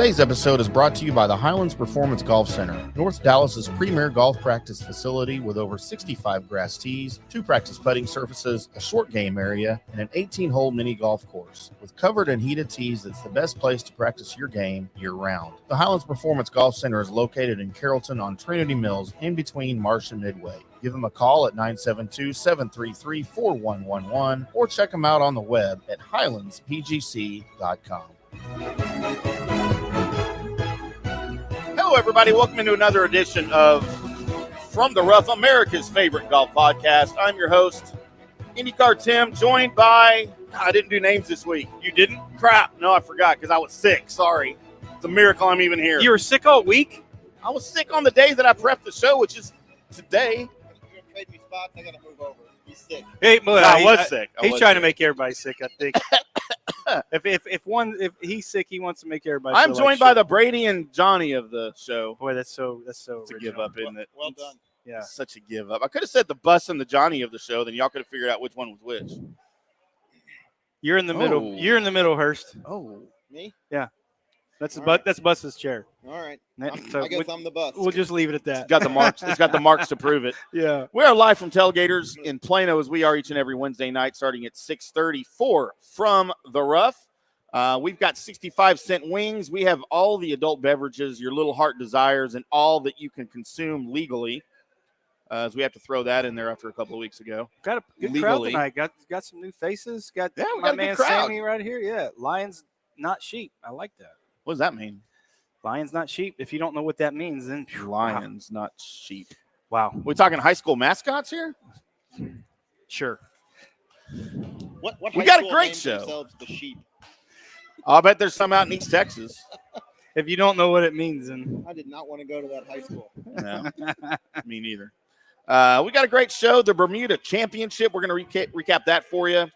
Today's episode is brought to you by the Highlands Performance Golf Center, North Dallas's premier golf practice facility with over 65 grass tees, 2 practice putting surfaces, a short game area, and an 18-hole mini golf course. With covered and heated tees, it's the best place to practice your game year-round. The Highlands Performance Golf Center is located in Carrollton on Trinity Mills, in between Marsh and Midway. Give them a call at 972-733-4111 or check them out on the web at highlandspgc.com. Hello, everybody. Welcome into another edition of From the Rough, America's favorite golf podcast. I'm your host, IndyCar Tim, joined by... I didn't do names this week. You didn't? Crap. No, I forgot because I was sick. Sorry. It's a miracle I'm even here. You were sick all week? I was sick on the day that I prepped the show, which is today. You're gonna trade me spots. I gotta move over. He's sick. Hey, well, I was sick. He's trying to make everybody sick, I think. if he's sick, he wants to make everybody. I'm joined by the Brady and Johnny of the show. Boy, that's so. It's a give up, isn't it? Well done. Yeah, it's such a give up. I could have said the Bus and the Johnny of the show, then y'all could have figured out which one was which. You're in the middle. Oh. You're in the middle, Hurst. Oh, Me? Yeah, that's All right. That's Bus's chair. All right. So I guess I'm the bus. We'll just leave it at it's that. got the marks. It's got the marks to prove it. Yeah. We are live from Tailgaters in Plano, as we are each and every Wednesday night, starting at 6:34 from the Rough. We've got 65-cent wings. We have all the adult beverages your little heart desires and all that you can consume legally. As we have to throw that in there after a couple of weeks ago. Got a good crowd tonight. Got some new faces. Got we my got a man good crowd. Sammy right here. Yeah, lions, not sheep. I like that. What does that mean? Lions, not sheep. If you don't know what that means, then Lions, not sheep. Wow. We talking high school mascots here? Sure. What We high got a school great names show. themselves the sheep? I'll bet there's some out in East Texas. If you don't know what it means, then I did not want to go to that high school. No, me neither. We got a great show, the Bermuda Championship. We're going to recap that for you. We're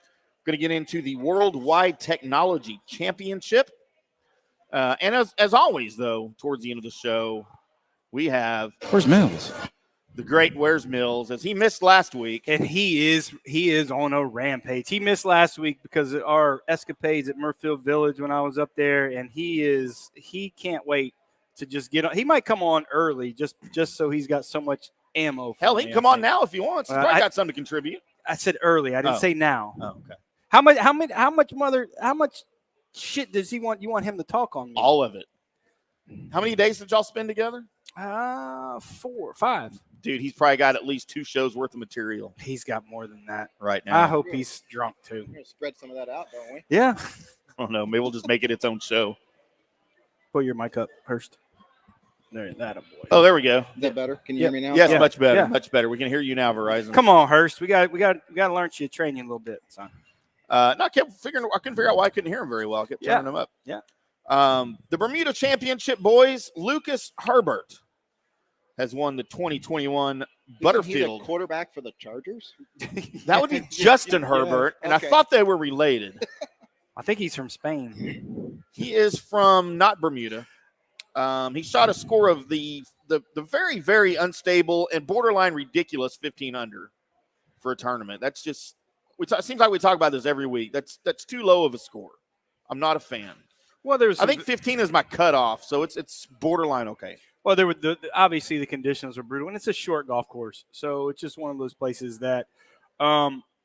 going to get into the Worldwide Technology Championship. And as always, though, towards the end of the show, we have... Where's Mills? The great Where's Mills, as he missed last week. and he is on a rampage. He missed last week because of our escapades at Murfield Village when I was up there, and he can't wait to just get on. He might come on early just so he's got so much ammo. Hell, he can come on now if he wants. He's probably got something to contribute. I said early. I didn't say now. Oh, okay. How much shit does he want? You want him to talk on me? All of it. How many days did y'all spend together? 4 or 5. Dude, he's probably got at least 2 shows worth of material He's got more than that. right now. I hope he's drunk too. We're gonna spread some of that out, don't we? Yeah. I don't know. Maybe we'll just make it its own show. Pull your mic up, Hurst. There, that a boy. Oh, there we go. Is that better? Can you hear me now? Yes, Yeah. much better. Yeah. Much better. We can hear you now, Verizon. Come on, Hurst. We got to learn you, train you a little bit, son. I couldn't figure out why I couldn't hear him very well. I kept turning him up. Yeah. The Bermuda Championship boys, Lucas Herbert has won the 2021 Isn't he Butterfield. the quarterback for the Chargers? That would be Justin Herbert, and okay. I thought they were related. I think he's from Spain. He is from not Bermuda. He shot a score of the very, very unstable and borderline ridiculous 15 under for a tournament. That's just seems like we talk about this every week. That's too low of a score. I'm not a fan. Well, I think 15 is my cutoff, so it's borderline okay. Well, there were obviously the conditions were brutal, and it's a short golf course, so it's just one of those places that,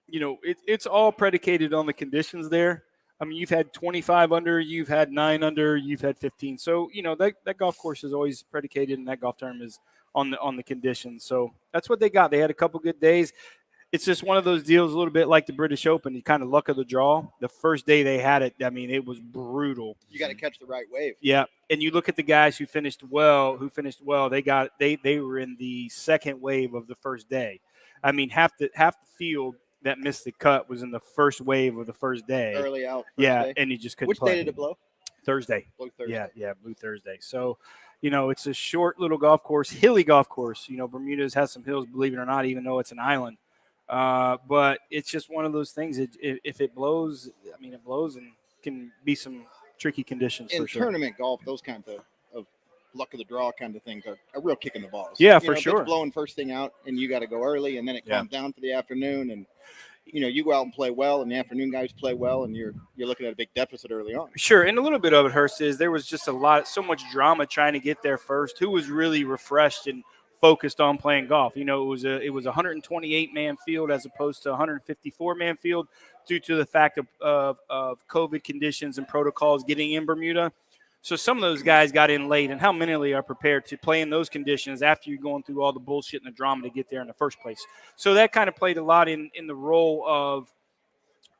it's all predicated on the conditions there. I mean, you've had 25 under, you've had 9 under, you've had 15. So that golf course is always predicated, and that golf tournament is on the conditions. So that's what they got. They had a couple good days. It's just one of those deals, a little bit like the British Open. You kind of luck of the draw. The first day they had it, I mean, it was brutal. You got to catch the right wave. Yeah, and you look at the guys who finished well. They were in the second wave of the first day. I mean, half the field that missed the cut was in the first wave of the first day. Early out. Yeah, Day. and you just couldn't Which play. day did it blow? Thursday. Blew Thursday. Yeah, Blue Thursday. So, it's a short little golf course, hilly golf course. Bermuda's has some hills, believe it or not, even though it's an island. But it's just one of those things. If it blows, I mean, it blows and can be some tricky conditions In for sure. tournament golf, those kinds of luck of the draw kind of things are a real kick in the balls. Yeah, You for know, if sure. it's blowing first thing out, and you got to go early, and then it calms down for the afternoon, and you go out and play well, and the afternoon guys play well, and you're looking at a big deficit early on. Sure, and a little bit of it, Hurst, is there was just so much drama trying to get there first. Who was really refreshed and focused on playing golf? It was a 128-man field as opposed to a 154-man field due to the fact of COVID conditions and protocols getting in Bermuda. So some of those guys got in late, and how mentally are prepared to play in those conditions after you're going through all the bullshit and the drama to get there in the first place. So that kind of played a lot in the role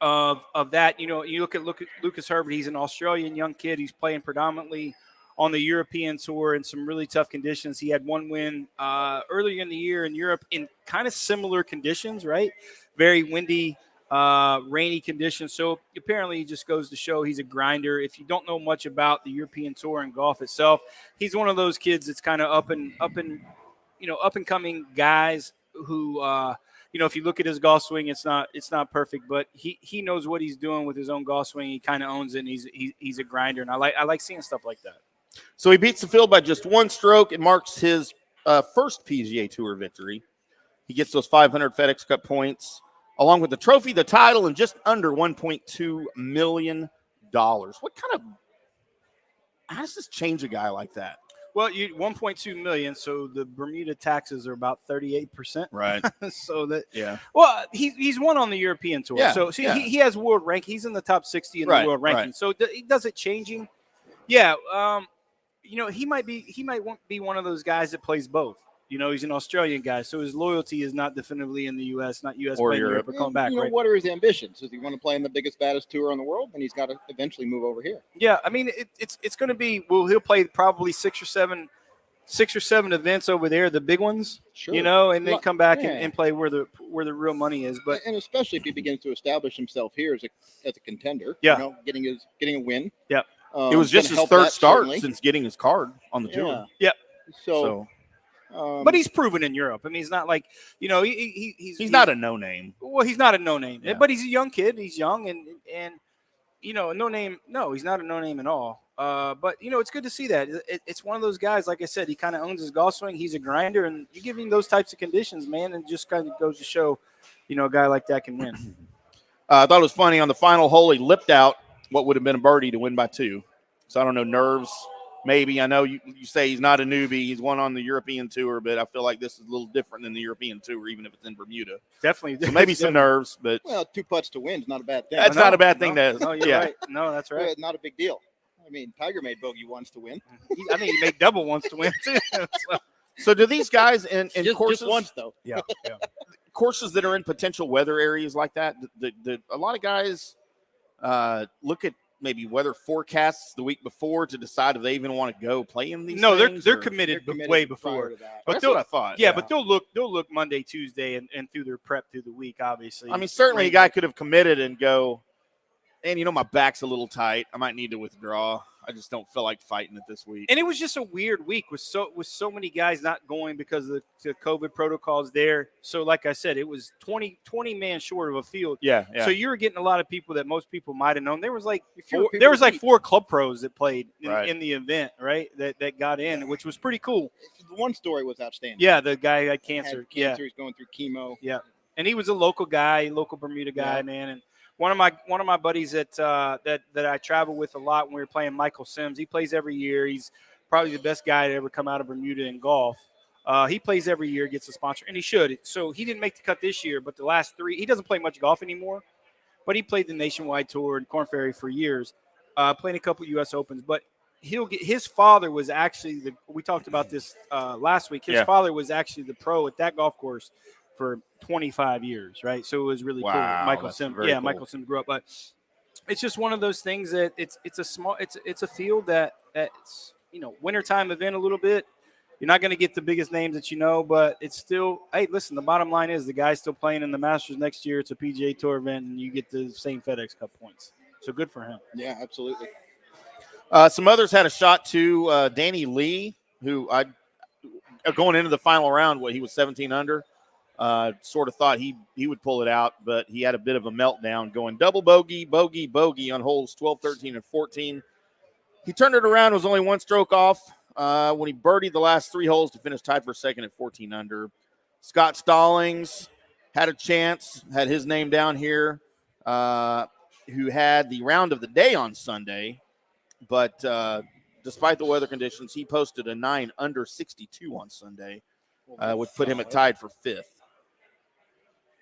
of that. You look at Lucas Herbert. He's an Australian young kid. He's playing predominantly on the European tour in some really tough conditions. He had one win earlier in the year in Europe in kind of similar conditions, right? Very windy, rainy conditions. So apparently he just goes to show he's a grinder. If you don't know much about the European tour and golf itself, he's one of those kids that's kind of up and coming guys who, if you look at his golf swing, it's not perfect, but he knows what he's doing with his own golf swing. He kind of owns it, and he's a grinder, and I like seeing stuff like that. So he beats the field by just one stroke and marks his first PGA Tour victory. He gets those 500 FedEx Cup points, along with the trophy, the title, and just under $1.2 million. How does this change a guy like that? Well, 1.2 million, so the Bermuda taxes are about 38%. Right. So that, yeah. Well, he's won on the European tour. Yeah. So see, he has world rank. He's in the top 60 in the world ranking. Right. So does it change him? Yeah. He might be one of those guys that plays both. He's an Australian guy, so his loyalty is not definitively in the U.S., not U.S. or playing Europe. or coming back. Right? What are his ambitions? Does he want to play in the biggest, baddest tour in the world? Then he's got to eventually move over here. Yeah, I mean, it's going to be. Well, he'll play probably six or seven events over there, the big ones. Sure. And then come back and play where the real money is. But and especially if he begins to establish himself here as a contender. Yeah. Getting a win. Yeah. It was just his third start since getting his card on the tour. Yeah. So but he's proven in Europe. I mean, he's not like he's not a no name. Well, he's not a no name, Yeah. but he's a young kid. He's young and a no name. No, he's not a no name at all. But it's good to see that. It's one of those guys. Like I said, he kind of owns his golf swing. He's a grinder, and you give him those types of conditions, man, and just kind of goes to show, a guy like that can win. I thought it was funny on the final hole. He lipped out what would have been a birdie to win by 2. So I don't know, nerves. Maybe. I know you say he's not a newbie. He's won on the European tour, but I feel like this is a little different than the European tour, even if it's in Bermuda. Definitely. So maybe some nerves, but 2 putts to win is not a bad thing. That's not a bad thing. No, you're right. No, that's right. Not a big deal. I mean, Tiger made bogey once to win. I think he made double once to win too. So do these guys in courses just once though? Yeah. Courses that are in potential weather areas like that, a lot of guys look at maybe weather forecasts the week before to decide if they even want to go play in these. No, things, they're committed way before. But that's what I thought. Yeah, but they'll look Monday, Tuesday, and through their prep through the week. Obviously, I mean, certainly a guy could have committed and go, and my back's a little tight. I might need to withdraw. I just don't feel like fighting it this week. And it was just a weird week with so many guys not going because of the COVID protocols there. So, like I said, it was 20 man short of a field. Yeah. So you were getting a lot of people that most people might have known. There was like four 4 club pros that played Right. in the event, right? That got in, which was pretty cool. The one story was outstanding. Yeah, the guy had cancer. He's going through chemo. Yeah, and he was a local guy, local Bermuda guy, man. And one of my buddies that I travel with a lot when we were playing, Michael Sims. He plays every year. He's probably the best guy to ever come out of Bermuda in golf. He plays every year, gets a sponsor, and he should. So he didn't make the cut this year, but the last 3, he doesn't play much golf anymore. But he played the Nationwide Tour and Korn Ferry for years, playing a couple U.S. Opens. But his father was actually we talked about this last week. His father was actually the pro at that golf course for 25 years, right? So it was really cool. Michael Sims, cool. Michael Sims grew up, but it's just one of those things that it's a field that's wintertime event a little bit. You're not going to get the biggest names that but it's still, hey, listen, the bottom line is the guy's still playing in the Masters next year. It's a PGA Tour event, and you get the same FedEx Cup points. So good for him. Yeah, absolutely. Some others had a shot too. Danny Lee, who going into the final round, he was 17 under. Sort of thought he would pull it out, but he had a bit of a meltdown going double bogey on holes 12, 13, and 14. He turned it around, was only 1 stroke off when he birdied the last 3 holes to finish tied for second at 14 under. Scott Stallings had a chance, had his name down here, who had the round of the day on Sunday, but despite the weather conditions, he posted a 9 under 62 on Sunday, which put him at tied for 5th.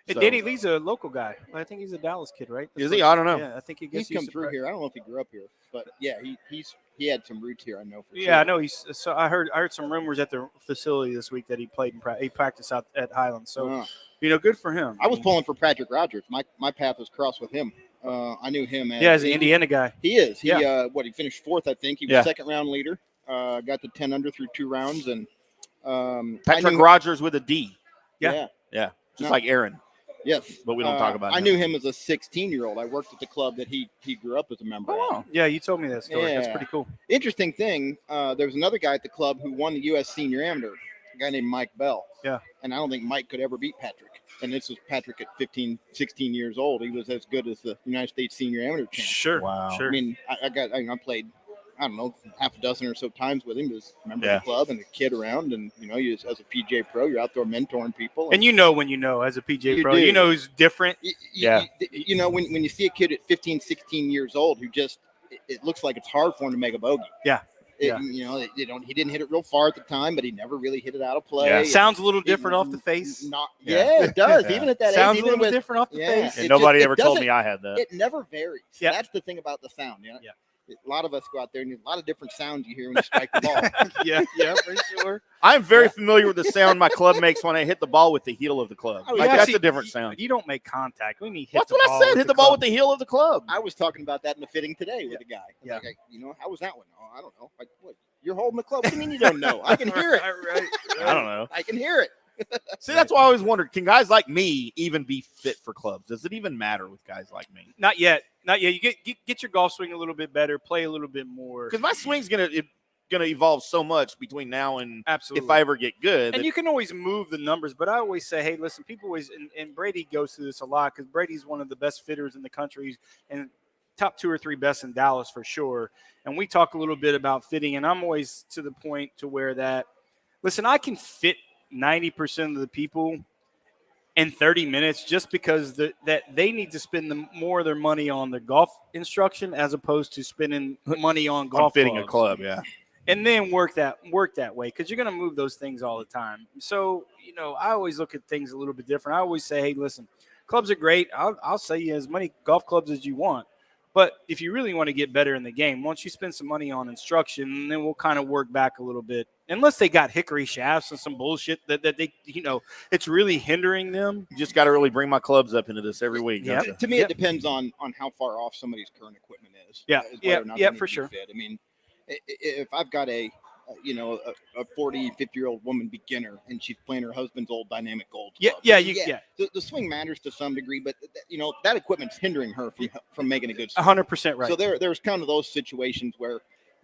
Hey, Danny Lee's a local guy. I think he's a Dallas kid, right? Is he? I don't know. Yeah, I think He's come through here. I don't know if he grew up here, but yeah, he had some roots here. I know for sure. Yeah, I know he's. So I heard some rumors at the facility this week that he played he practiced out at Highlands. So good for him. I was pulling for Patrick Rogers. My path was crossed with him. I knew him as an Indiana guy. He is. He finished 4th, I think. He was second round leader. Got the 10 under through 2 rounds, and Patrick Rogers with a D. Yeah. Just like Aaron. Yes, but we don't talk about him. I knew him as a 16-year-old. I worked at the club that he grew up as a member. Oh, wow. Yeah, you told me that story. Yeah. That's pretty cool. Interesting thing, there was another guy at the club who won the U.S. Senior Amateur, a guy named Mike Bell. Yeah. And I don't think Mike could ever beat Patrick. And this was Patrick at 15, 16 years old. He was as good as the United States Senior Amateur champ. Sure. Wow. Sure. I mean, I played, I don't know, half a dozen or so times with him as a member of the club and a kid around. And, you as a PGA pro, you're out there mentoring people. And when you know as a PGA pro, do. who's different. When you see a kid at 15, 16 years old who just, it looks like it's hard for him to make a bogey. Yeah. He didn't hit it real far at the time, but he never really hit it out of play. Yeah. Sounds a little different off the face. It does. Even at that sounds age. a little different off the face. And nobody ever told me I had that. It never varies. Yeah. That's the thing about the sound. Yeah. A lot of us go out there and there's a lot of different sounds you hear when you strike the ball. yeah, for sure. I'm very familiar with the sound my club makes when I hit the ball with the heel of the club. That's a different sound. You don't make contact. We mean That's what I said. Hit the ball with the heel of the club. I was talking about that in the fitting today with a guy. Yeah. Like, how was that one? Oh, I don't know. Like, what? You're holding the club. What do you mean you don't know? I can hear it. Right. I don't know. I can hear it. See, that's why I always wondered, can guys like me even be fit for clubs? Does it even matter with guys like me? Not yet. You get your golf swing a little bit better, play a little bit more. Because my swing's gonna evolve so much between now and absolutely if I ever get good. And you can always move the numbers, but I always say, hey, listen, people always and Brady goes through this a lot because Brady's one of the best fitters in the country and top 2 or 3 best in Dallas for sure. And we talk a little bit about fitting, and I'm always to the point to where that, listen, I can fit 90% of the people in 30 minutes just because that they need to spend more of their money on the golf instruction as opposed to spending money on golf fitting clubs. a club, yeah. And then work that way because you're going to move those things all the time. So, I always look at things a little bit different. I always say, hey, listen, clubs are great. I'll sell you as many golf clubs as you want. But if you really want to get better in the game, once you spend some money on instruction, then we'll kind of work back a little bit. Unless they got hickory shafts and some bullshit that they, it's really hindering them. You just got to really bring my clubs up into this every week. Yeah. To me, it depends on how far off somebody's current equipment is. Yeah, for sure. Fit. I mean, if I've got a 40, 50-year-old woman beginner and she's playing her husband's old dynamic gold club. The swing matters to some degree, but that equipment's hindering her from making a good swing. 100% right. So there's kind of those situations where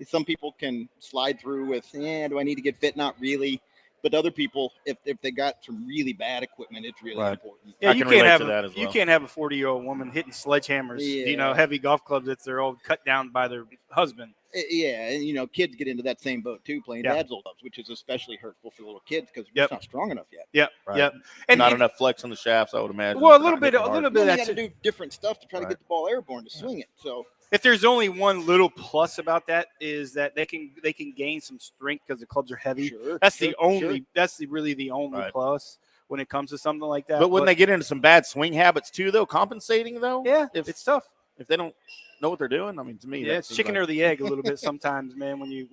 some people can slide through with, do I need to get fit? Not really. But other people, if they got some really bad equipment, it's really important. Yeah, you can't have that as well. You can't have a 40-year-old woman hitting sledgehammers, heavy golf clubs that they're all cut down by their husband. Yeah, and kids get into that same boat too, playing dad's old clubs, which is especially hurtful for little kids because they're not strong enough yet. Yep, right. Yep. And not enough flex on the shafts, I would imagine. Well, a little bit. Well, Of you that. got to do different stuff to try to get the ball airborne to swing it. So if there's only one little plus about that is that they can gain some strength because the clubs are heavy. That's really the only plus when it comes to something like that. But when they get into some bad swing habits too, though, compensating though, it's tough. If they don't know what they're doing, I mean, to me, it's chicken or the egg a little bit sometimes, man. When you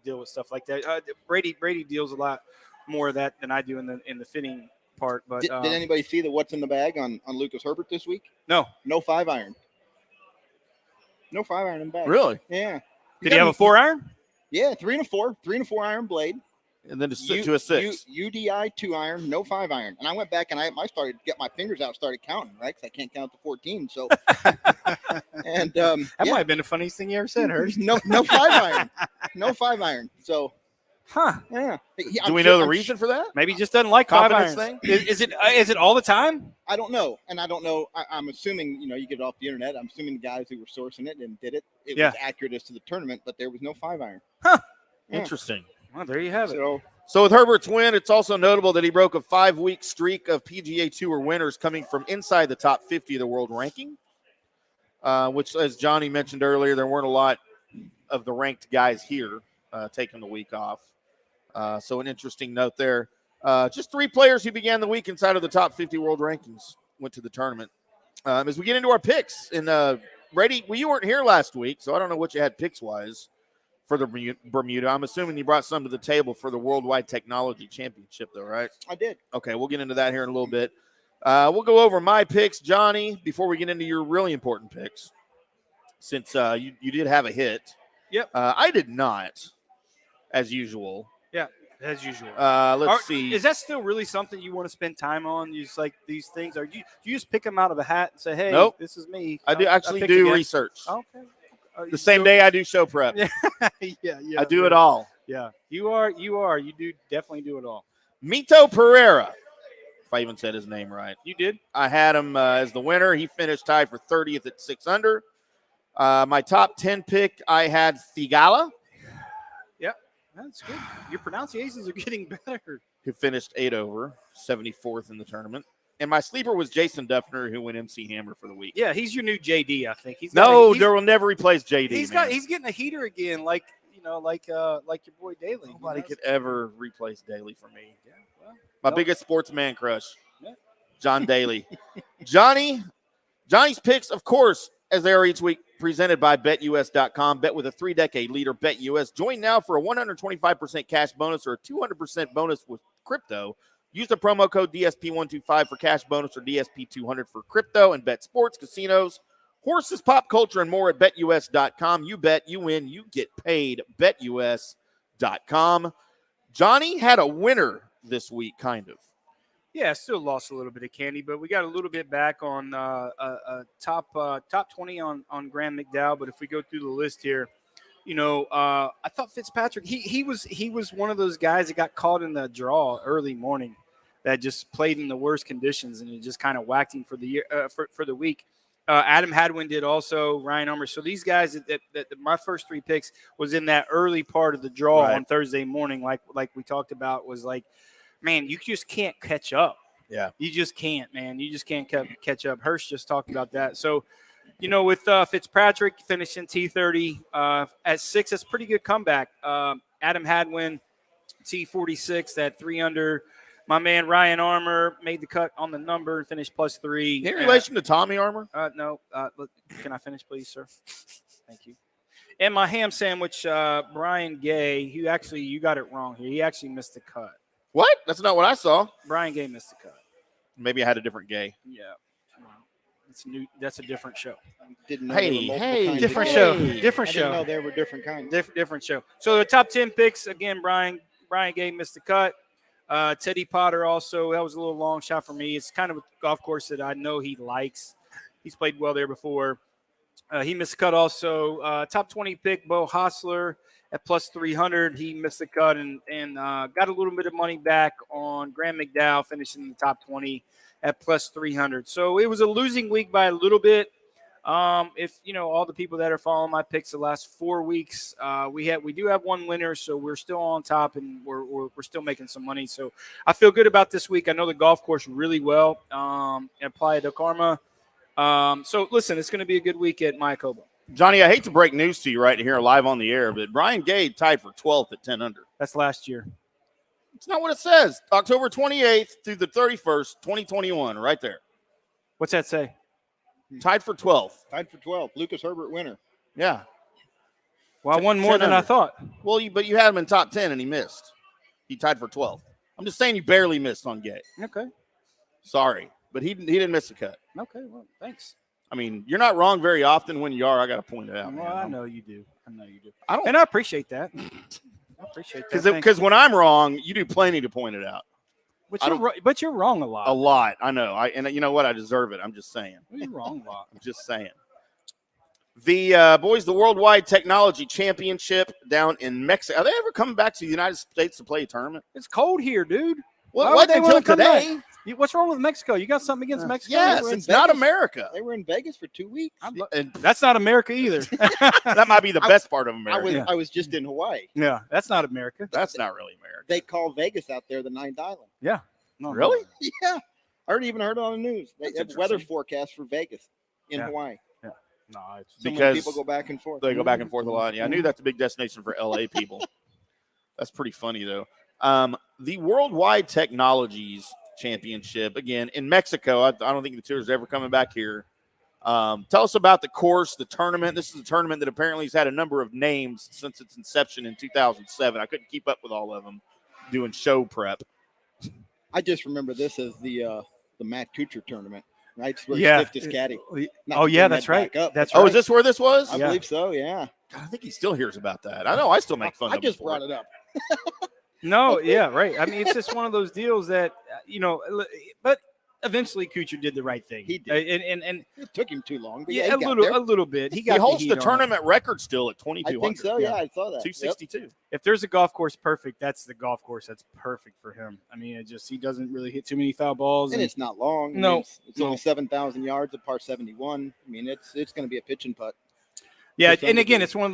deal with stuff like that, Brady deals a lot more of that than I do in the fitting part. But did anybody see the what's in the bag on Lucas Herbert this week? No 5-iron. No 5-iron in the bag. Really? Yeah. Did he have a 4-iron? Yeah, 3 and a 4 iron blade. And then to a 6. UDI 2-iron, no 5-iron. And I went back and I started to get my fingers out, started counting, right? Because I can't count to 14. So, and that might have been the funniest thing you ever said, Hurst. No 5-iron, no 5-iron. So, yeah. Do we know the reason for that? Maybe he just doesn't like 5-irons. Thing? Is it all the time? I don't know, and I don't know. I'm assuming you get it off the internet. I'm assuming the guys who were sourcing it and did it. It was accurate as to the tournament, but there was no 5-iron. Huh? Interesting. Well, there you have it. So with Herbert's win, it's also notable that he broke a 5-week streak of PGA Tour winners coming from inside the top 50 of the world ranking, which, as Johnny mentioned earlier, there weren't a lot of the ranked guys here taking the week off. So an interesting note there. Just 3 players who began the week inside of the top 50 world rankings went to the tournament. As we get into our picks, and Brady, well, you weren't here last week, so I don't know what you had picks-wise for the Bermuda. I'm assuming you brought some to the table for the Worldwide Technology Championship, though, right? I did. Okay, we'll get into that here in a little bit. We'll go over my picks, Johnny, before we get into your really important picks, since you did have a hit. Yep. I did not, as usual. Yeah, as usual. Let's see. Is that still really something you want to spend time on? You just like these things? Or do you just pick them out of a hat and say, hey, nope. This is me? I do actually do research. Okay. The same day I do show prep. Yeah. I do it all. Yeah. You do definitely do it all. Mito Pereira, if I even said his name right. You did? I had him as the winner. He finished tied for 30th at 6 under. My top 10 pick, I had Thigala. Yep. That's good. Your pronunciations are getting better. Who finished 8 over, 74th in the tournament. And my sleeper was Jason Duffner, who went MC Hammer for the week. Yeah, he's your new JD, I think. There will never replace JD. He's getting a heater again, like your boy Daly. Nobody could ever replace Daly for me. Yeah, well, my biggest sportsman crush, yeah. John Daly. Johnny's picks, of course, as they are each week, presented by BetUS.com. Bet with a 3-decade leader, BetUS. Join now for a 125% cash bonus or a 200% bonus with crypto. Use the promo code DSP125 for cash bonus or DSP200 for crypto and bet sports, casinos, horses, pop culture, and more at BetUS.com. You bet, you win, you get paid. BetUS.com. Johnny had a winner this week, kind of. Yeah, still lost a little bit of candy, but we got a little bit back on top 20 on Graham McDowell. But if we go through the list here, I thought Fitzpatrick, he was one of those guys that got caught in the draw early morning that just played in the worst conditions, and it just kind of whacked him for the year for the week. Adam Hadwin did also, Ryan Ulmer. So these guys that my first 3 picks was in that early part of the draw on Thursday morning, like we talked about, was like, man, you just can't catch up. Yeah, you just can't, man. You just can't catch up. Hurst just talked about that. So, with Fitzpatrick finishing T30 at 6, that's a pretty good comeback. Adam Hadwin, T46 at 3 under. My man Ryan Armour made the cut on the number and finished +3. In relation to Tommy Armour? No. Can I finish, please, sir? Thank you. And my ham sandwich, Brian Gay, you got it wrong here. He actually missed the cut. What? That's not what I saw. Brian Gay missed the cut. Maybe I had a different Gay. Yeah. It's new. That's a different show. Didn't know different show. Different show. I didn't know there were different kinds. Different show. So the top 10 picks again. Brian Gay missed the cut. Teddy Potter also. That was a little long shot for me. It's kind of a golf course that I know he likes. He's played well there before. He missed the cut also. Top 20 pick Bo Hostler at +300. He missed the cut and got a little bit of money back on Graham McDowell, finishing in the top 20 at +300. So it was a losing week by a little bit. If all the people that are following my picks the last 4 weeks, we do have one winner, so we're still on top and we're still making some money. So I feel good about this week. I know the golf course really well at Playa del Carmen. So listen, it's going to be a good week at Mayakoba. Johnny, I hate to break news to you right here live on the air, but Brian Gay tied for 12th at 10 under. That's last year. It's not what it says. October 28th through the 31st, 2021, right there. What's that say? Tied for 12th. Tied for 12th. Lucas Herbert winner. Yeah. Well, I won more than I thought. Well, but you had him in top 10 and he missed. He tied for 12th. I'm just saying you barely missed on Gay. Okay. Sorry, but he didn't miss a cut. Okay, well, thanks. I mean, you're not wrong very often. When you are, I got to point it out. Well, I know you do. I appreciate that. I appreciate that. Because when I'm wrong, you do plenty to point it out. But you're wrong a lot. A lot. I know. And you know what? I deserve it. I'm just saying. You're wrong a lot. I'm just saying. The Worldwide Technology Championship down in Mexico. Are they ever coming back to the United States to play a tournament? It's cold here, dude. Well, it wasn't until today. What's wrong with Mexico? You got something against Mexico? Yes, it's not America. They were in Vegas for 2 weeks. And that's not America either. That might be the best part of America. I was just in Hawaii. Yeah, that's not America. That's not really America. They call Vegas out there the ninth island. Yeah. No, really? Yeah. I already even heard it on the news. They have weather forecast for Vegas in Hawaii. Yeah. No, it's because people go back and forth. They go back and forth a lot. Yeah, I knew that's a big destination for LA people. That's pretty funny, though. The Worldwide Technologies Championship, again, in Mexico. I don't think the tour is ever coming back here. Tell us about the course, the tournament. This is a tournament that apparently has had a number of names since its inception in 2007. I couldn't keep up with all of them doing show prep. I just remember this as the Matt Kuchar tournament, right? It's where Yeah. he stiffed his caddy. That's right. That's right. Oh, is this where this was? I believe so, yeah. God, I think he still hears about that. I know I still make fun of him. I just brought it up. No, yeah, right. I mean, it's just one of those deals that, but eventually Kuchar did the right thing. He did. And it took him too long. But a little bit. He holds the tournament record still at 2,200. I think so, yeah. I saw that. 262. Yep. If there's a golf course perfect, that's the golf course that's perfect for him. I mean, he doesn't really hit too many foul balls. And it's not long. No. I mean, it's only 7,000 yards at par 71. I mean, it's going to be a pitch and putt. Yeah, and again, it's one of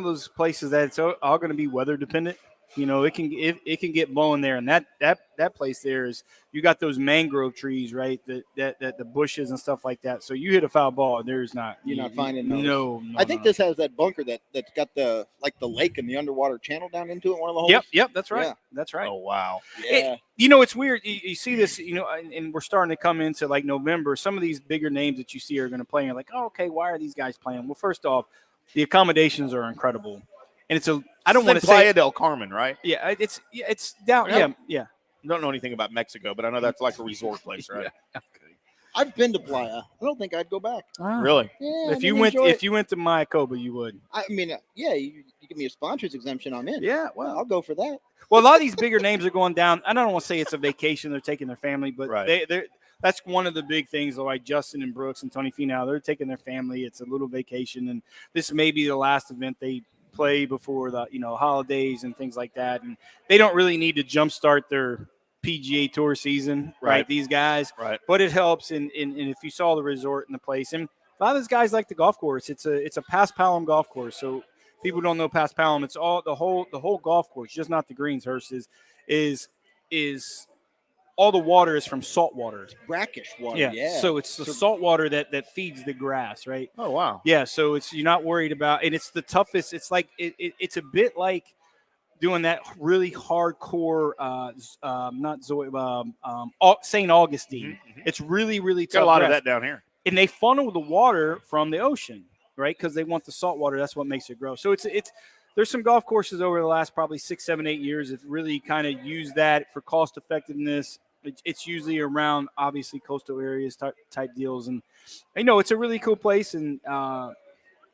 those places that it's all going to be weather dependent. It can get blowing there, and that place there is, you got those mangrove trees, right? That the bushes and stuff like that. So you hit a foul ball, you're not finding those. No. I think this has that bunker that's got the lake and the underwater channel down into it. One of the holes. Yep, that's right. Yeah. That's right. Oh wow. Yeah. It's weird. You see this, and we're starting to come into like November. Some of these bigger names that you see are going to play, and you're like, oh, okay, why are these guys playing? Well, first off, the accommodations are incredible. And I don't want to say Playa del Carmen, right? Yeah, it's down. Yeah. Don't know anything about Mexico, but I know that's like a resort place, right? Yeah. I've been to Playa. I don't think I'd go back. Really? Yeah. If you went to Mayakoba, you would. I mean, you give me a sponsor's exemption, I'm in. Yeah, well, I'll go for that. Well, a lot of these bigger names are going down. I don't want to say it's a vacation; they're taking their family, but they're that's one of the big things. Like Justin and Brooks and Tony Finau, they're taking their family. It's a little vacation, and this may be the last event they play before the holidays and things like that, and they don't really need to jumpstart their PGA Tour season, right? These guys, right? But it helps, and if you saw the resort and the place, and a lot of these guys like the golf course. It's a Paspalum golf course, so people don't know Paspalum. It's all the whole golf course, just not the greens. Hurst is all the water is from salt water. It's brackish water. Yeah. So it's the salt water that feeds the grass, right? Oh wow. Yeah. So you're not worried about, and it's the toughest. It's like it's a bit like doing that really hardcore, St. Augustine. Mm-hmm. It's really, really tough. Got a lot of that down here. And they funnel the water from the ocean, right? Because they want the salt water. That's what makes it grow. So there's some golf courses over the last probably 6, 7, 8 years that really kind of use that for cost effectiveness. It's usually around obviously coastal areas type deals, and it's a really cool place. And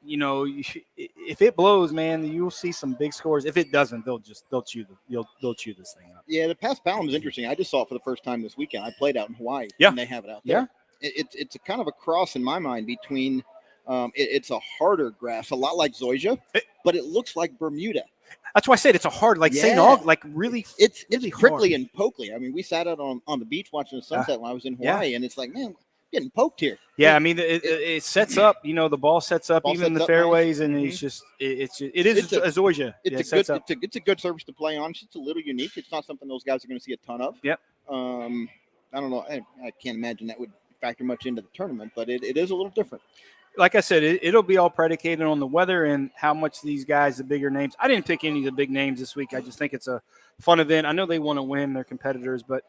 if it blows, man, you'll see some big scores. If it doesn't, they'll chew this thing up. Yeah, the Paspalum is interesting. I just saw it for the first time this weekend. I played out in Hawaii. Yeah, and they have it out there. Yeah, it's a kind of a cross in my mind between. It's a harder grass, a lot like Zoysia, but it looks like Bermuda. That's why I said it's a hard, like St. Aug, like really. It's prickly and pokely. I mean, we sat out on the beach watching the sunset when I was in Hawaii, and it's like, man, getting poked here. Yeah, I mean, it sets up. The ball sets up even the fairways, and it's a Zoysia. It's a good surface to play on. It's a little unique. It's not something those guys are going to see a ton of. Yep. I don't know. I can't imagine that would factor much into the tournament, but it is a little different. Like I said, it'll be all predicated on the weather and how much these guys, the bigger names. I didn't pick any of the big names this week. I just think it's a fun event. I know they want to win, their competitors, but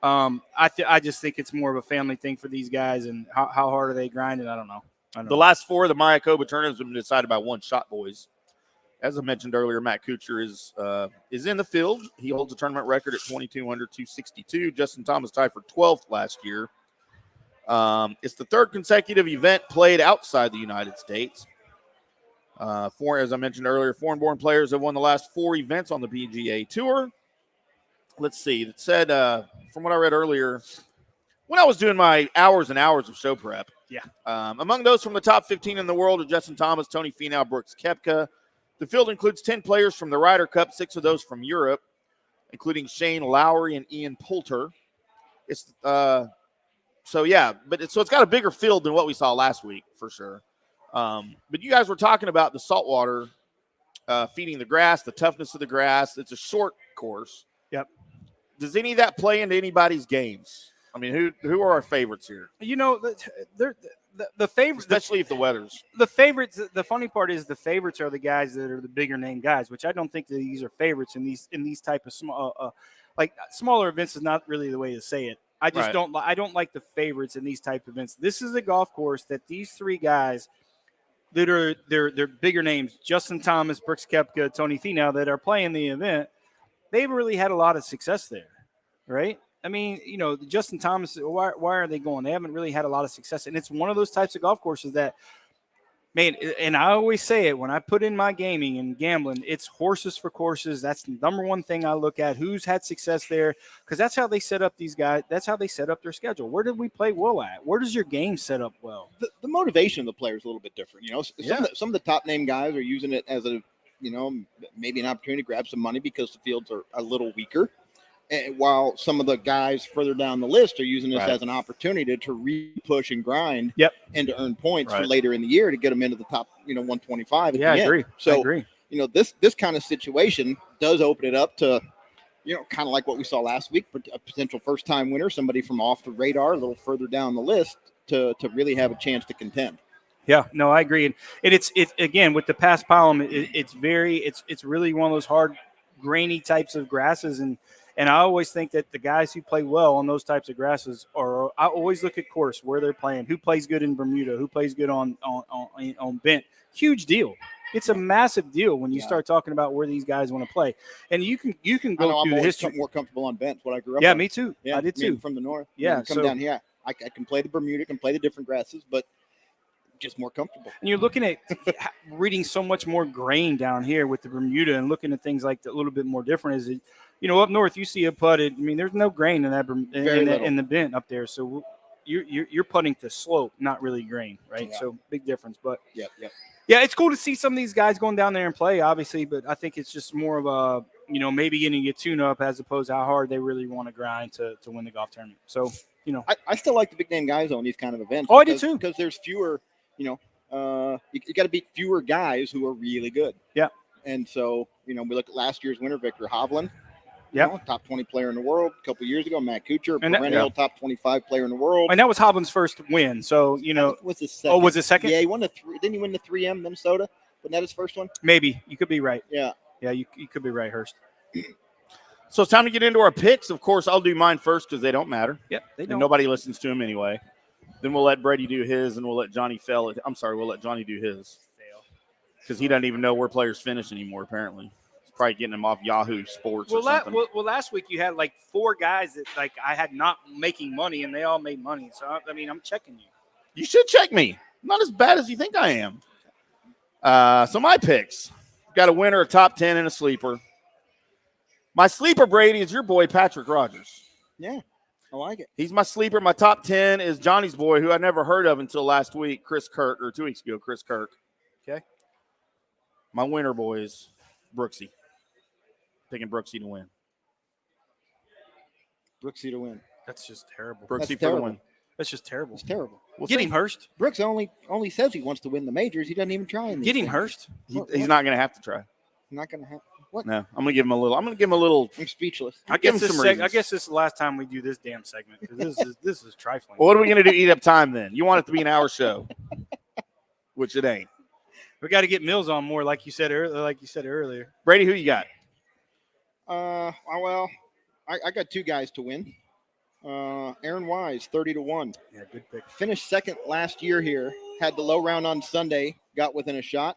I just think it's more of a family thing for these guys. And how hard are they grinding? I don't know. The last 4 of the Mayakoba tournaments have been decided by one shot, boys. As I mentioned earlier, Matt Kuchar is in the field. He holds a tournament record at 22 under 262. Justin Thomas tied for 12th last year. It's the 3rd consecutive event played outside the United States. As I mentioned earlier, foreign-born players have won the last 4 events on the PGA Tour. Let's see. It said, from what I read earlier, when I was doing my hours and hours of show prep, among those from the top 15 in the world are Justin Thomas, Tony Finau, Brooks Koepka. The field includes 10 players from the Ryder Cup, 6 of those from Europe, including Shane Lowry and Ian Poulter. It's so yeah, but it's got a bigger field than what we saw last week for sure. But you guys were talking about the saltwater feeding the grass, the toughness of the grass. It's a short course. Yep. Does any of that play into anybody's games? I mean, who are our favorites here? The favorites, especially if the weather's the favorites. The funny part is the favorites are the guys that are the bigger name guys, which I don't think that these are favorites in these type of small like smaller events is not really the way to say it. I just I don't like the favorites in these type of events. This is a golf course that these three guys that are they're bigger names, Justin Thomas, Brooks Koepka, Tony Finau, that are playing the event. They've really had a lot of success there, right? I mean, Justin Thomas, why are they going? They haven't really had a lot of success. And it's one of those types of golf courses that, man, and I always say it when I put in my gaming and gambling, it's horses for courses. That's the number one thing I look at. Who's had success there? Because that's how they set up these guys. That's how they set up their schedule. Where did we play well at? Where does your game set up well? The motivation of the player is a little bit different. Some of the top name guys are using it as a, maybe an opportunity to grab some money because the fields are a little weaker. And while some of the guys further down the list are using this as an opportunity to re-push and grind and to earn points for later in the year to get them into the top, 125. Yeah, I agree. So, I agree. This kind of situation does open it up to, kind of like what we saw last week, a potential first-time winner, somebody from off the radar, a little further down the list to really have a chance to contend. Yeah, no, I agree. And it's again, with the past column, it's really one of those hard, grainy types of grasses. And I always think that the guys who play well on those types of grasses I always look at course, where they're playing, who plays good in Bermuda, who plays good on bent. Huge deal. It's a massive deal when you start talking about where these guys want to play. And you can go through the history. I'm more comfortable on bent. What I grew up. Yeah, on. me too. Yeah, I did too. From the north. Yeah, come down here. I can play the Bermuda, can play the different grasses, but just more comfortable. And you're looking at reading so much more grain down here with the Bermuda and looking at things like a little bit more different. Is it, up north you see a putted. I mean, there's no grain in that in the bent up there. So you're putting to slope, not really grain, right? Yeah. So big difference. But yeah, it's cool to see some of these guys going down there and play, obviously. But I think it's just more of a maybe getting a tune up as opposed to how hard they really want to grind to win the golf tournament. So I still like the big name guys on these kind of events. Oh, I do too, because there's fewer. You got to beat fewer guys who are really good. Yeah. And so, we look at last year's winner, Victor Hovland. Yeah. Top 20 player in the world. A couple of years ago, Matt Kuchar, perennial top 25 player in the world. And that was Hovland's first win. So, was his second. Oh, was it second? Yeah, he won didn't he win the 3M Minnesota? Wasn't that his first one? Maybe. You could be right. Yeah. Yeah, you could be right, Hurst. So it's time to get into our picks. Of course, I'll do mine first because they don't matter. Yep, they don't. And nobody listens to them anyway. Then we'll let Brady do his, and we'll let Johnny we'll let Johnny do his. Because he doesn't even know where players finish anymore, apparently. He's probably getting them off Yahoo Sports or something. Well, last week you had like 4 guys that I had not making money, and they all made money. So, I'm checking you. You should check me. I'm not as bad as you think I am. So my picks. Got a winner, a top 10, and a sleeper. My sleeper, Brady, is your boy, Patrick Rogers. Yeah. I like it. He's my sleeper. My top 10 is Johnny's boy, who I never heard of until last week, Chris Kirk, or 2 weeks ago, Chris Kirk. Okay. My winner, boys, Brooksy. Picking Brooksy to win. Brooksy to win. That's just terrible. Brooksy for the win. That's just terrible. It's terrible. Get him, Hurst. Brooks only says he wants to win the majors. He doesn't even try. Get him, Hurst. He's not going to have to try. Not going to have. What? No, I'm going to give him a little. I'm speechless. I guess this is the last time we do this damn segment. This is trifling. Well, what are we going to do? Eat up time then? You want it to be an hour show, which it ain't. We got to get Mills on more, like you said earlier. Brady, who you got? Well, I got 2 guys to win. Aaron Wise, 30-1. Yeah, good pick. Finished second last year here. Had the low round on Sunday. Got within a shot.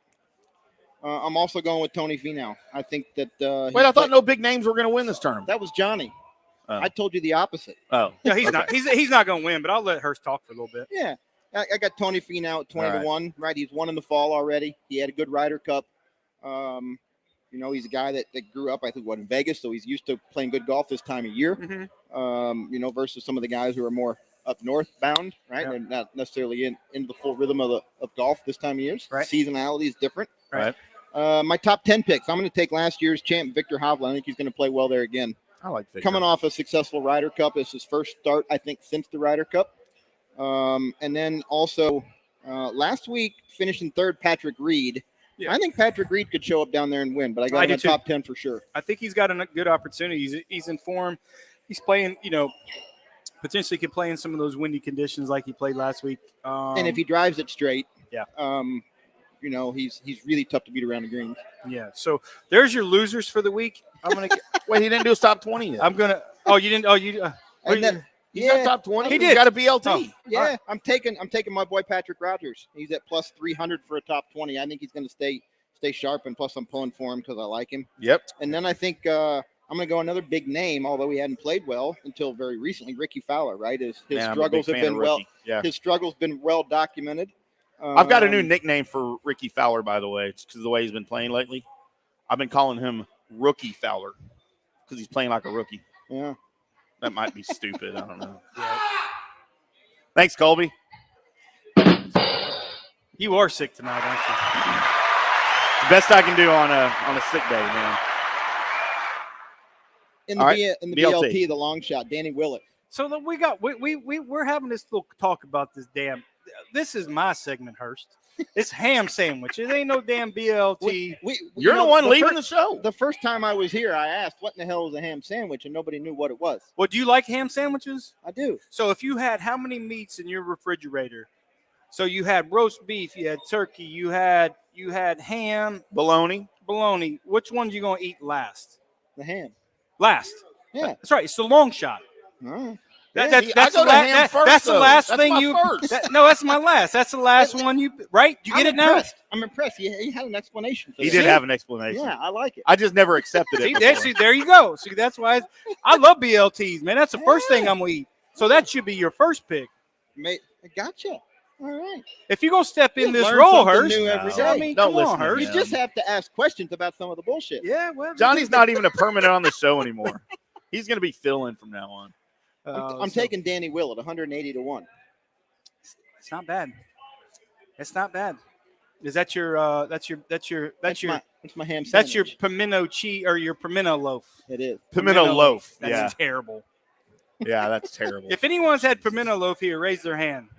I'm also going with Tony Finau. I think that. Wait, I thought no big names were going to win this tournament. That was Johnny. Oh. I told you the opposite. Oh, yeah, he's not. He's not going to win, but I'll let Hurst talk for a little bit. Yeah, I got Tony Finau at 20-1. Right, he's won in the fall already. He had a good Ryder Cup. He's a guy that grew up, I think, in Vegas, so he's used to playing good golf this time of year. Mm-hmm. Versus some of the guys who are more up north bound, right? Yeah. They're not necessarily into the full rhythm of golf this time of year. Right. Seasonality is different. Right. My top 10 picks. I'm going to take last year's champ, Victor Hovland. I think he's going to play well there again. I like Victor. Coming off a successful Ryder Cup. It's his first start, I think, since the Ryder Cup. And then also last week, finishing third, Patrick Reed. Yeah. I think Patrick Reed could show up down there and win, but I got him in top 10 for sure. I think he's got a good opportunity. He's in form. He's playing, potentially could play in some of those windy conditions like he played last week. And if he drives it straight, yeah, he's really tough to beat around the greens. Yeah. So there's your losers for the week. I'm gonna wait. He didn't do his top 20 yet. I'm gonna. Oh, you didn't. Oh, you. He's got top 20. He did. He's got a BLT. Oh, yeah, right. I'm taking my boy Patrick Rogers. He's at plus 300 for a top 20. I think he's going to stay sharp, and plus I'm pulling for him because I like him. Yep. And then I think I'm going to go another big name, although he hadn't played well until very recently. Ricky Fowler, right? His struggles have been well. Yeah. His struggles been well documented. I've got a new nickname for Ricky Fowler, by the way. It's because of the way he's been playing lately. I've been calling him Rookie Fowler because he's playing like a rookie. Yeah. That might be stupid. I don't know. Yeah. Thanks, Colby. You are sick tonight, aren't you? The best I can do on a sick day, man. In the BLT, the long shot, Danny Willett. So we're having this little talk about this damn. This is my segment, Hurst. It's ham sandwich. It ain't no damn BLT. You're the one leaving the show. The first time I was here, I asked, what in the hell is a ham sandwich? And nobody knew what it was. Well, do you like ham sandwiches? I do. So if you had how many meats in your refrigerator? So you had roast beef, you had turkey, you had ham. Bologna. Which one you going to eat last? The ham. Last. Yeah. That's right. It's the long shot. All right. That's the last thing you. That's my last. That's the last one you. Right? You get it now. I'm impressed. He had an explanation. He did have an explanation. Yeah, I like it. I just never accepted it. See, there you go. See, that's why I love BLTs, man. That's the first thing I'm gonna eat. So that should be your first pick. Mate, gotcha. All right. If you go step in this role, Hurst, I mean, don't come listen on, Hurst. You just have to ask questions about some of the bullshit. Yeah, well, Johnny's not even a permanent on the show anymore. He's gonna be filling from now on. I'm taking Danny Willett, 180 to 1. It's not bad. It's not bad. Is that your that's my ham sandwich. That's your pimento cheese or your pimento loaf. It is. Pimento loaf. That's terrible. Yeah, that's terrible. If anyone's had pimento loaf here, raise their hand.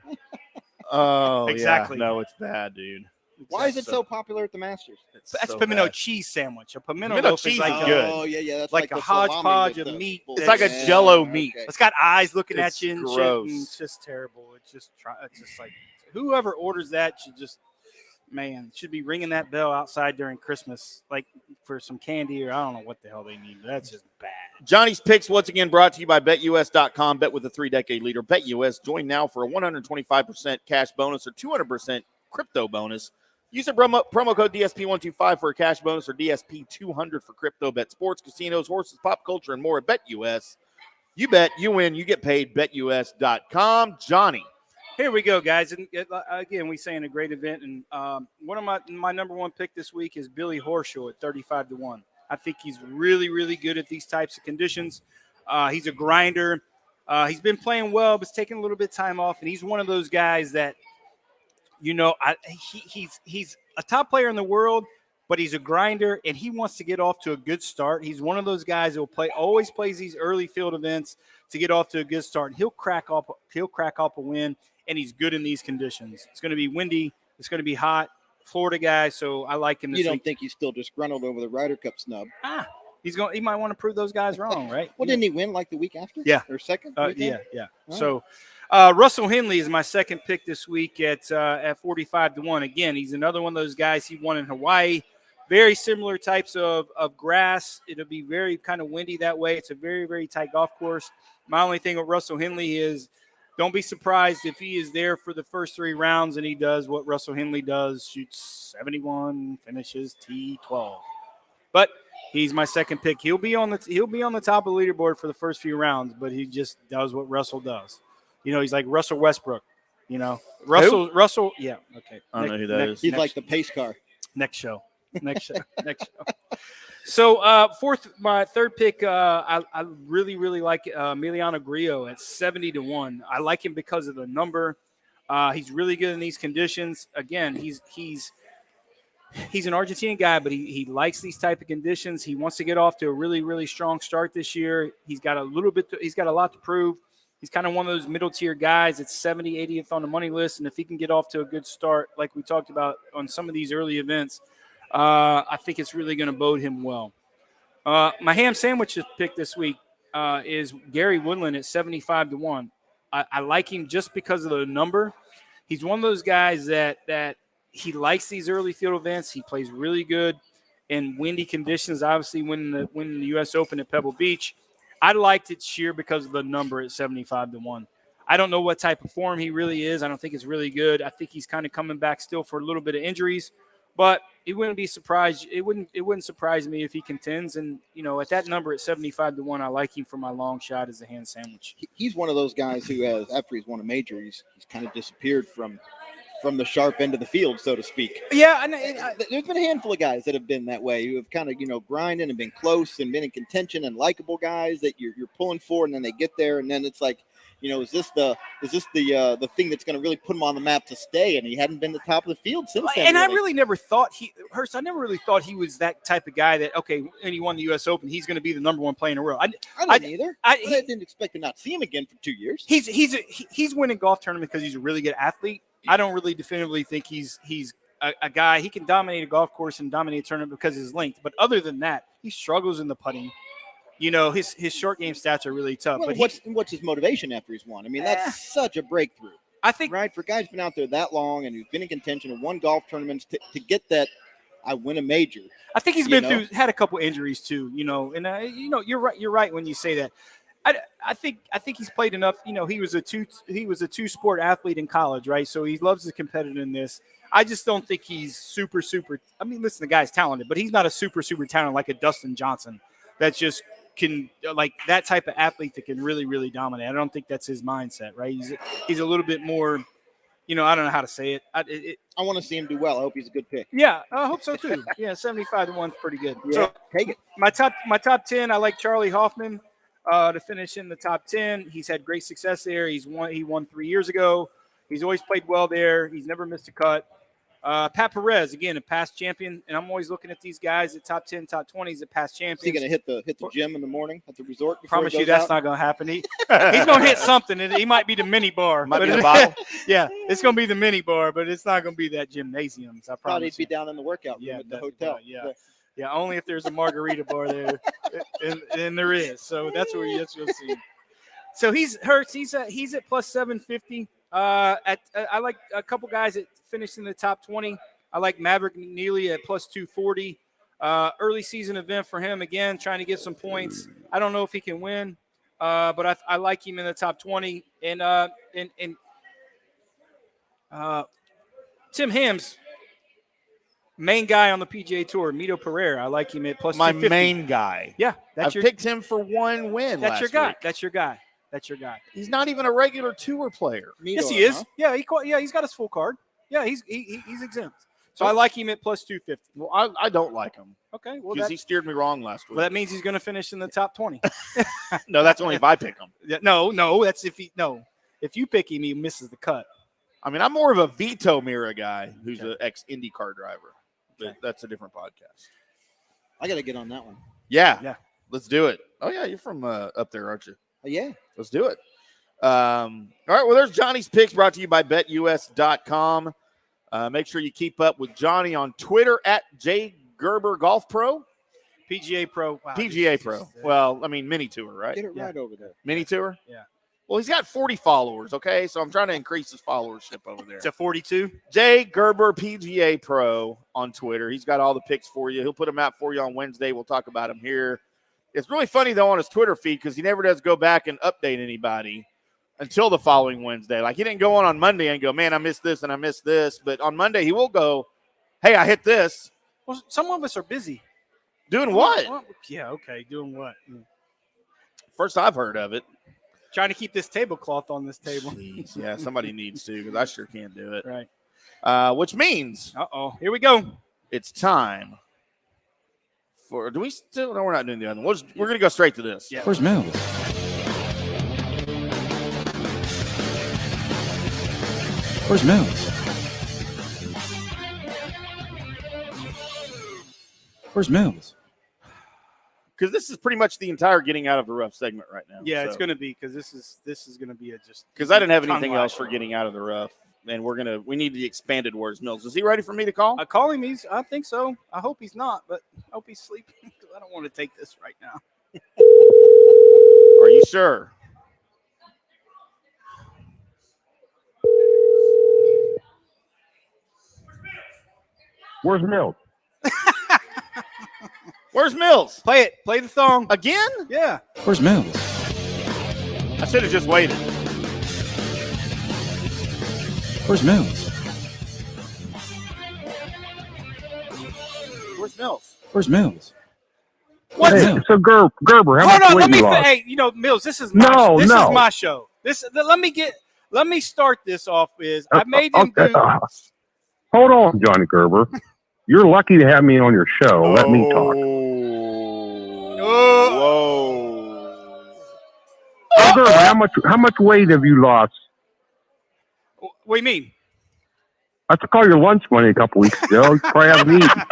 Oh, exactly. Yeah. No, it's bad, dude. Why is it so popular at the Masters? That's pimento cheese sandwich. A pimento loaf cheese is like that's like a hodgepodge of meat. It's like a Jello meat. Okay. It's got eyes looking at you and gross. shit. And it's just terrible. It's just like whoever orders that should be ringing that bell outside during Christmas, like for some candy or I don't know what the hell they need. That's just bad. Johnny's Picks once again brought to you by BetUS.com. Bet with a 3-decade leader. BetUS. Join now for a 125% cash bonus or 200% crypto bonus. Use the promo code DSP125 for a cash bonus or DSP200 for crypto. Bet sports, casinos, horses, pop culture, and more at BetUS. You bet, you win, you get paid. BetUS.com. Johnny. Here we go, guys. And again, we saying a great event. And one of my number one pick this week is Billy Horschel at 35 to 1. I think he's really, really good at these types of conditions. He's a grinder. He's been playing well, but he's taking a little bit of time off. And he's one of those guys that, he's a top player in the world, but he's a grinder, and he wants to get off to a good start. He's one of those guys that always plays these early field events to get off to a good start. And he'll crack off a win, and he's good in these conditions. It's going to be windy. It's going to be hot. Florida guy, so I like him. You don't think he's still disgruntled over the Ryder Cup snub? He might want to prove those guys wrong, right? Well, didn't he win like the week after? Yeah, or second? Yeah. Oh. So. Russell Henley is my second pick this week at 45 to 1. Again, he's another one of those guys. He won in Hawaii. Very similar types of grass. It'll be very kind of windy that way. It's a very, very tight golf course. My only thing with Russell Henley is don't be surprised if he is there for the first 3 rounds and he does what Russell Henley does, shoots 71, finishes T12. But he's my second pick. He'll be on the top of the leaderboard for the first few rounds, but he just does what Russell does. He's like Russell Westbrook. Russell. Yeah. Okay. I don't know who that is. He's like the pace car. Next show. So my third pick, I really, really like Emiliano Grillo at 70 to 1. I like him because of the number. He's really good in these conditions. Again, he's he's an Argentinian guy, but he likes these type of conditions. He wants to get off to a really, really strong start this year. He's got a lot to prove. He's kind of one of those middle-tier guys that's 70, 80th on the money list, and if he can get off to a good start, like we talked about on some of these early events, I think it's really going to bode him well. My ham sandwich pick this week is Gary Woodland at 75-1. I like him just because of the number. He's one of those guys that he likes these early field events. He plays really good in windy conditions, obviously winning the U.S. Open at Pebble Beach. I liked it sheer because of the number at 75-1. I don't know what type of form he really is. I don't think it's really good. I think he's kind of coming back still for a little bit of injuries, but it wouldn't be surprised. It wouldn't surprise me if he contends. And at that number at 75-1, I like him for my long shot as a hand sandwich. He's one of those guys who has, after he's won a major, he's kind of disappeared from the sharp end of the field, so to speak. Yeah, and there's been a handful of guys that have been that way, who have kind of grinding and been close and been in contention, and likable guys that you're pulling for, and then they get there, and then it's like, is this the thing that's going to really put him on the map to stay? And he hadn't been the top of the field since then. And really. I really never thought I never really thought he was that type of guy that, okay, and he won the U.S. Open, he's going to be the number one player in a row. I didn't either. I didn't expect to not see him again for 2 years. He's winning golf tournaments because he's a really good athlete. I don't really definitively think he's a guy. He can dominate a golf course and dominate a tournament because of his length. But other than that, he struggles in the putting. His short game stats are really tough. Well, but what's his motivation after he's won? I mean, that's such a breakthrough. I think, right, for a guy who's been out there that long and who's been in contention and won golf tournaments to get that, I win a major. I think he's had a couple injuries too. You're right. You're right when you say that. I think he's played enough. He was a two sport athlete in college, right? So he loves the competitiveness. I just don't think he's super. I mean, listen, the guy's talented, but he's not a super talented like a Dustin Johnson. That's just can like that type of athlete that can really, really dominate. I don't think that's his mindset, right? He's a little bit more. I don't know how to say it. I want to see him do well. I hope he's a good pick. Yeah, I hope so too. Yeah, 75-1 is pretty good. Yeah, so take it. My top 10. I like Charlie Hoffman. To finish in the top 10. He's had great success there. He won 3 years ago. He's always played well there. He's never missed a cut. Pat Perez, again, a past champion, and I'm always looking at these guys at top 10, top 20s at past champions. Is he going to hit the gym in the morning at the resort? Promise you that's not going to happen. He's going to hit something. He might be the mini bar. Might be the bottle. Yeah, it's going to be the mini bar, but it's not going to be that gymnasium. So I thought he'd be down in the workout room at the hotel. Yeah, only if there's a margarita bar there, and there is. So that's where you'll see. So he's at plus 750. I like a couple guys that finished in the top 20. I like Maverick McNeely at plus 240. Early season event for him again, trying to get some points. I don't know if he can win, but I like him in the top 20. And Timm Hamm's main guy on the PGA Tour, Mito Pereira. I like him at plus 250. My main guy. Yeah, I picked him for one win. That's your guy. Week. That's your guy. That's your guy. He's not even a regular tour player. Mito, yes, he is. Huh? Yeah, he's got his full card. Yeah, he's exempt. So I like him at plus 250. Well, I don't like him. Okay, well, because he steered me wrong last week. Well, that means he's going to finish in the top 20. No, that's only if I pick him. No, that's if you pick him, he misses the cut. I mean, I'm more of a Vito Mira guy who's an ex-IndyCar driver. But that's a different podcast. I got to get on that one. Yeah. Let's do it. Oh, yeah, you're from up there, aren't you? Yeah. Let's do it. All right, well, there's Johnny's Picks brought to you by BetUS.com. Make sure you keep up with Johnny on Twitter at Gerber Golf Pro. PGA Pro. Wow, PGA Pro. Well, I mean, mini tour, right? Get it right over there. Mini tour? Yeah. Well, he's got 40 followers, okay? So I'm trying to increase his followership over there. To 42? J. Gerber PGA Pro on Twitter. He's got all the picks for you. He'll put them out for you on Wednesday. We'll talk about them here. It's really funny, though, on his Twitter feed because he never does go back and update anybody until the following Wednesday. Like, he didn't go on Monday and go, man, I missed this and I missed this. But on Monday, he will go, hey, I hit this. Well, some of us are busy. Doing what? Well, yeah, okay. Doing what? First I've heard of it. Trying to keep this tablecloth on this table. Jeez, yeah, somebody needs to because I sure can't do it. Right. Which means. Here we go. It's time. Do we still? No, we're not doing the other one. We're going to go straight to this. Yeah. Where's Mills? Where's Mills? Where's Mills? Because this is pretty much the entire getting out of the rough segment right now. Yeah, it's going to be because this is going to be a just because I didn't have anything else for getting out of the rough, and we need the expanded words. Mills, is he ready for me to call? I call him. I think so. I hope he's not, but I hope he's sleeping because I don't want to take this right now. Are you sure? Where's Mills? Where's Mills? Play it. Play the song again. Yeah. Where's Mills? I should have just waited. Where's Mills? Where's Mills? Where's Mills? What? Hey, so Gerber, how Hold much on, weight you lost? Hey, Mills, this is my this is my show. Let me start this off. I made him do. Hold on, Johnny Gerber. You're lucky to have me on your show. Let me talk. Whoa. Gerber, how much weight have you lost? What do you mean? I took all your lunch money a couple weeks ago. You probably haven't eaten.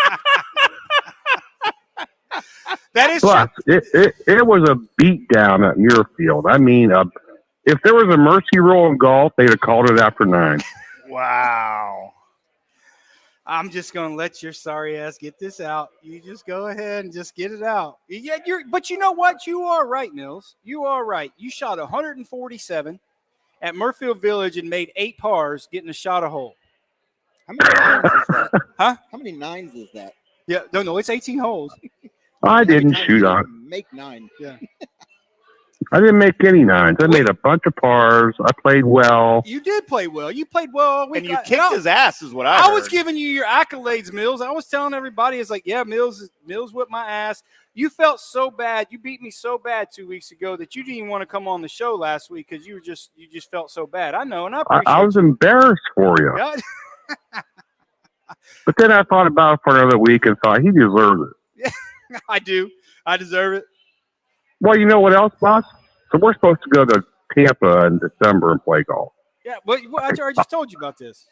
That is Plus, it was a beat down at Muirfield. I mean, if there was a mercy rule in golf, they'd have called it after 9. Wow. I'm just going to let your sorry ass get this out. You just go ahead and just get it out. Yeah, but you know what? You are right, Mills. You are right. You shot 147 at Murfield Village and made 8 pars getting a shot a hole. How many nines is that? Huh? How many nines is that? Yeah, no, it's 18 holes. I didn't shoot on. Make 9. Yeah. I didn't make any 9s. I made a bunch of pars. I played well. You did play well. You played well. And you kicked his ass is what I heard. was giving you your accolades, Mills. I was telling everybody, it's like, yeah, Mills whipped my ass. You felt so bad. You beat me so bad 2 weeks ago that you didn't even want to come on the show last week because you just felt so bad. I know, and I appreciate I was embarrassed for you. But then I thought about it for another week and thought he deserves it. I do. I deserve it. Well, you know what else, boss? So we're supposed to go to Tampa in December and play golf. Yeah, but I just told you about this.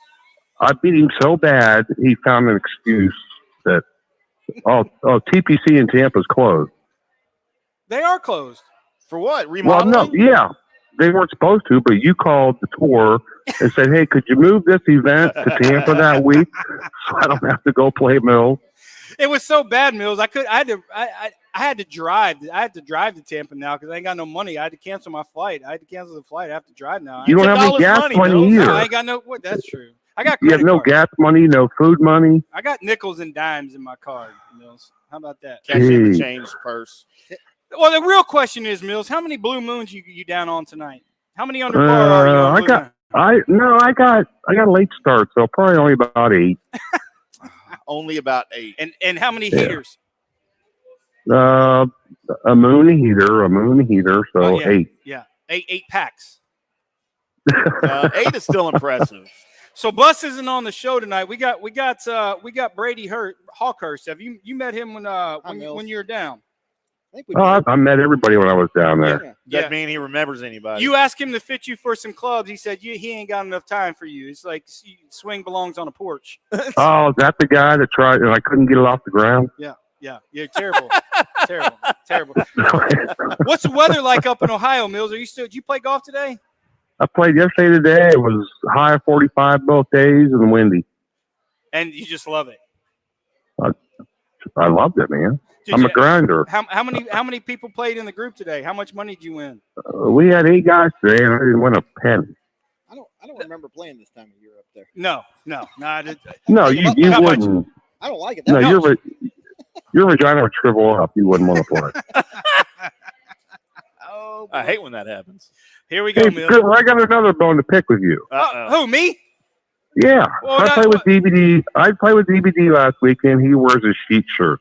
I beat him so bad, he found an excuse that, TPC in Tampa's closed. They are closed. For what? Remodeling? Well, no, yeah. They weren't supposed to, but you called the tour and said, hey, could you move this event to Tampa that week so I don't have to go play Mills? It was so bad, Mills. I had to drive. I had to drive to Tampa now because I ain't got no money. I had to cancel my flight. I have to drive now. You don't have any gas money either. No, I ain't got no. What? That's true. I got. You have no gas money, no food money. I got nickels and dimes in my card, Mills. How about that? Cash in the change purse. Well, the real question is, Mills, how many blue moons you down on tonight? How many under par are you on? I got a late start, so probably only about 8. Only about 8. And how many heaters? A moon heater, so 8. Yeah, 8 packs. 8 is still impressive. So Bus isn't on the show tonight. We got Brady Hawxhurst. Have you met him when you were down? I met everybody when I was down there. Yeah. Doesn't mean he remembers anybody. You asked him to fit you for some clubs. He said he ain't got enough time for you. It's like swing belongs on a porch. Oh, is that the guy that tried and I couldn't get it off the ground? Yeah. You're terrible. terrible. What's the weather like up in Ohio, Mills? Did you play golf today? I played yesterday. Today it was high of 45 both days and windy. And you just love it. I loved it, man. I'm a grinder. How many people played in the group today? How much money did you win? We had 8 guys today, and I didn't win a penny. I don't remember playing this time of year up there. No, I did. No, you wouldn't. I don't like it. No, your vagina would shrivel up. You wouldn't want to play. Oh, I hate when that happens. Here we go, Mills. I got another bone to pick with you. Who, me? Yeah, well, I played with DVD. I played with DVD last weekend. He wears a sheet shirt.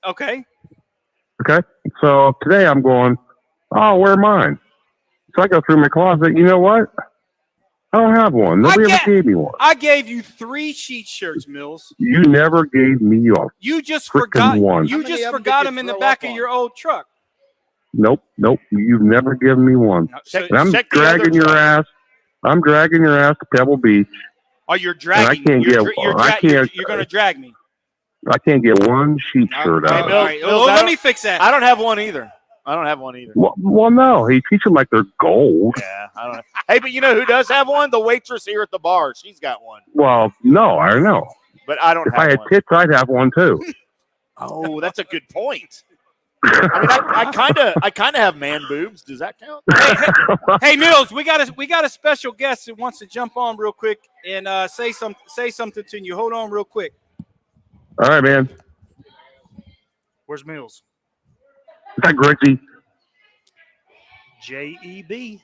Okay. So today I'm going, I'll wear mine. So I go through my closet. You know what? I don't have one. Nobody ever gave me one. I gave you 3 sheet shirts, Mills. You never gave me a You just forgot one. You just forgot them in the back of your old truck. Nope. You've never given me one. I'm dragging your ass. I'm dragging your ass to Pebble Beach. Oh, you're dragging. I can't you're going to drag me. I can't get one sheep shirt out. All right. Well, let me fix that. I don't have one either. Well, no. He treats them like they're gold. Yeah, I don't know. Hey, but you know who does have one? The waitress here at the bar. She's got one. Well, no, I know. But I don't If have I had one. tits, I'd have one too. Oh, that's a good point. I mean, I kind of have man boobs. Does that count? Hey, Mills, we got a special guest that wants to jump on real quick and say something to you. Hold on real quick. All right, man. Where's Mills? Is that Grigsy? JEB.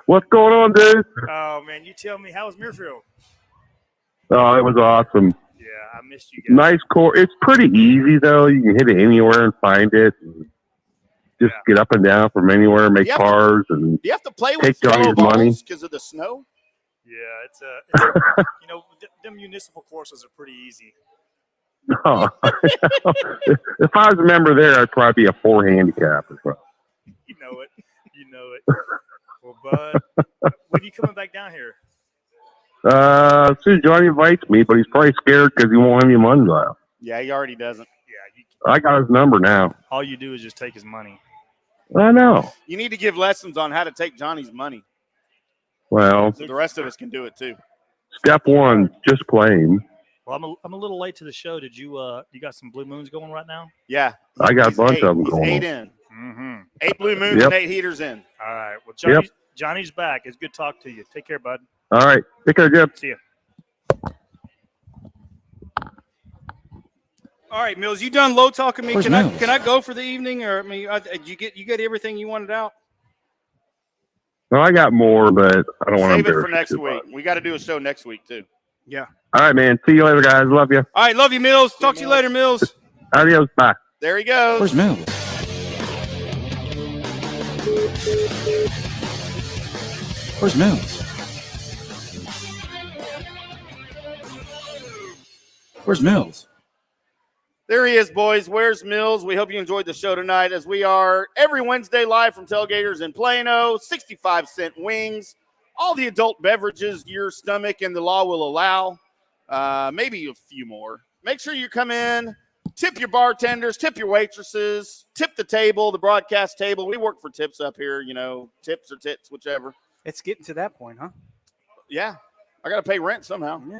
What's going on, dude? Oh, man, you tell me. How was Muirfield? Oh, it was awesome. Yeah, I missed you guys. Nice course. It's pretty easy, though. You can hit it anywhere and find it. And just get up and down from anywhere, make pars, and do you have to play take with yellow money balls because of the snow? Yeah, it's them municipal courses are pretty easy. No. If I was a member there, I'd probably be a 4 handicap or something. You know it. Well, Bud, when are you coming back down here? As soon as Johnny invites me, but he's probably scared because he won't have any money left. Yeah, he already doesn't. Yeah, I got his number now. all you do is just take his money. I know. You need to give lessons on how to take Johnny's money. Well, So the rest of us can do it too. step 1, just playing. Well, I'm a little late to the show. Did you got some blue moons going right now? Yeah. I got a bunch of them He's going 8 on. in. Mm-hmm. 8 blue moons and 8 heaters in. All right. Well, Yep. Johnny's back. It's good to talk to you. Take care, bud. All right. Take care, Jim. See you. All right, Mills, you done low talking me? Where's Can Mills? I go for the evening, or I mean, you get everything you wanted out? Well, I got more, but I don't want to Save it embarrass for next you. week. We got to do a show next week too. Yeah. All right, man. See you later, guys. Love you. All right, love you, Mills. Talk to you later, Mills. Adios. Bye. There he goes. Where's Mills? Where's Mills? Where's Mills? There he is, boys. Where's Mills? We hope you enjoyed the show tonight, as we are every Wednesday live from Tailgaters in Plano. 65-cent wings, all the adult beverages your stomach and the law will allow. Maybe a few more. Make sure you come in, tip your bartenders, tip your waitresses, tip the table, the broadcast table. We work for tips up here, tips or tits, whichever. It's getting to that point, huh? Yeah, I got to pay rent somehow. Yeah.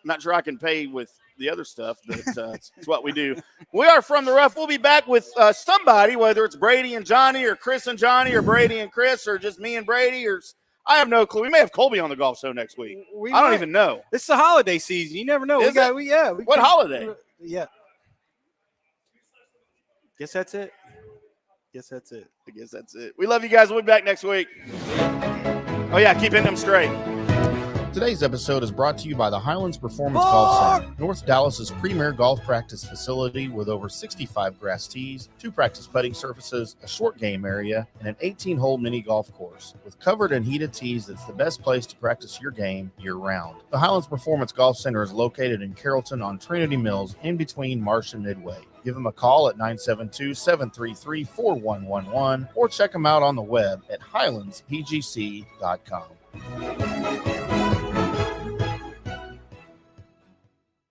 Not sure I can pay with the other stuff, but it's what we do. We are From the Rough. We'll be back with somebody, whether it's Brady and Johnny or Chris and Johnny or Brady and Chris or just me and Brady, or I have no clue. We may have Colby on the golf show next week. I don't even know. It's the holiday season. You never know. What holiday? Yeah. Guess that's it. I guess that's it. We love you guys. We'll be back next week. Oh, yeah, keep hitting them straight. Today's episode is brought to you by the Highlands Performance Golf Center, North Dallas's premier golf practice facility with over 65 grass tees, 2 practice putting surfaces, a short game area, and an 18-hole mini golf course. With covered and heated tees, it's the best place to practice your game year-round. The Highlands Performance Golf Center is located in Carrollton on Trinity Mills, in between Marsh and Midway. Give them a call at 972-733-4111 or check them out on the web at highlandspgc.com.